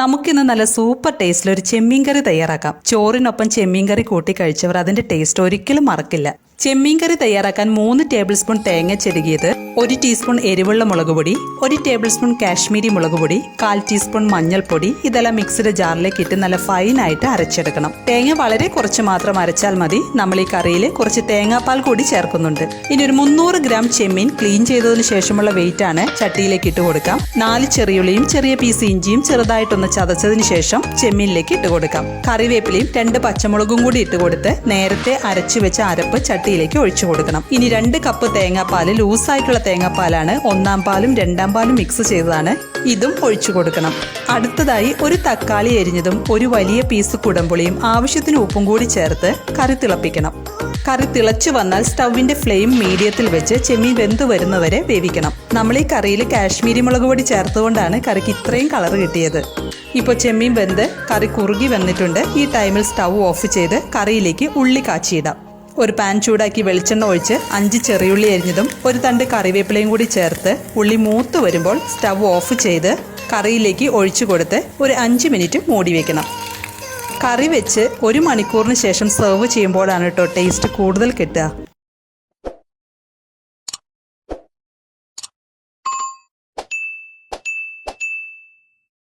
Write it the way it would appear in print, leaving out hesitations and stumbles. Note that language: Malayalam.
നമുക്കിന്ന് നല്ല സൂപ്പർ ടേസ്റ്റിൽ ഒരു ചെമ്മീൻ കറി തയ്യാറാക്കാം. ചോറിനൊപ്പം ചെമ്മീൻ കറി കൂട്ടി കഴിച്ചവർ അതിന്റെ ടേസ്റ്റ് ഒരിക്കലും മറക്കില്ല. ചെമ്മീൻ കറി തയ്യാറാക്കാൻ 3 ടേബിൾ സ്പൂൺ തേങ്ങ ചെരുകിയത്, 1 ടീസ്പൂൺ എരിവുള്ള മുളക് പൊടി, 1 ടേബിൾ സ്പൂൺ കാശ്മീരി മുളക് പൊടി, 1/4 ടീസ്പൂൺ മഞ്ഞൾപ്പൊടി, ഇതെല്ലാം മിക്സിയുടെ ജാറിലേക്ക് ഇട്ട് നല്ല ഫൈനായിട്ട് അരച്ചെടുക്കണം. തേങ്ങ വളരെ കുറച്ച് മാത്രം അരച്ചാൽ മതി. നമ്മൾ ഈ കറിയിൽ കുറച്ച് തേങ്ങാപ്പാൽ കൂടി ചേർക്കുന്നുണ്ട്. ഇനി ഒരു 300 ഗ്രാം ചെമ്മീൻ ക്ലീൻ ചെയ്തതിനു ശേഷമുള്ള വെയിറ്റ് ആണ് ചട്ടിയിലേക്ക് ഇട്ട് കൊടുക്കാം. 4 ചെറിയുള്ളിയും ചെറിയ പീസ് ഇഞ്ചിയും ചെറുതായിട്ടൊന്ന് ചതച്ചതിന് ശേഷം ചെമ്മീനിലേക്ക് ഇട്ട് കൊടുക്കാം. കറിവേപ്പിലയും 2 പച്ചമുളകും കൂടി ഇട്ട് കൊടുത്ത് നേരത്തെ അരച്ചു വെച്ച അരപ്പ് ചട്ടിയിലേക്ക് ഒഴിച്ചു കൊടുക്കണം. ഇനി 2 കപ്പ് തേങ്ങാപ്പാൽ, ലൂസായിട്ടുള്ള തേങ്ങാപ്പാലാണ്, 1-ാം പാലും 2-ാം പാലും മിക്സ് ചെയ്തതാണ്. ഇതും ഒഴിച്ചു കൊടുക്കണം. അടുത്തതായി ഒരു തക്കാളി എരിഞ്ഞതും 1 വലിയ പീസ് കുടംപുളിയും ആവശ്യത്തിന് ഉപ്പും കൂടി ചേർത്ത് കറി തിളപ്പിക്കണം. കറി തിളച്ചു വന്നാൽ സ്റ്റൗവിന്റെ ഫ്ലെയിം മീഡിയത്തിൽ വെച്ച് ചെമ്മീൻ വെന്തു വരുന്നവരെ വേവിക്കണം. നമ്മൾ ഈ കറിയിൽ കാശ്മീരി മുളക് പൊടി ചേർത്തുകൊണ്ടാണ് കറിക്ക് ഇത്രയും കളർ കിട്ടിയത്. ഇപ്പോൾ ചെമ്മീൻ വെന്ത് കറി കുറുകി വന്നിട്ടുണ്ട്. ഈ ടൈമിൽ സ്റ്റൗ ഓഫ് ചെയ്ത് കറിയിലേക്ക് ഉള്ളി കാച്ചിയിടാം. ഒരു പാൻ ചൂടാക്കി വെളിച്ചെണ്ണ ഒഴിച്ച് 5 ചെറിയുള്ളി അരിഞ്ഞതും 1 തണ്ട് കറിവേപ്പിലയും കൂടി ചേർത്ത് ഉള്ളി മൂത്ത് വരുമ്പോൾ സ്റ്റൗ ഓഫ് ചെയ്ത് കറിയിലേക്ക് ഒഴിച്ചു കൊടുത്ത് ഒരു 5 മിനിറ്റ് മൂടി വയ്ക്കണം. കറി വെച്ച് 1 മണിക്കൂറിന് ശേഷം സെർവ് ചെയ്യുമ്പോഴാണ് ടേസ്റ്റ് കൂടുതൽ കിട്ടുക.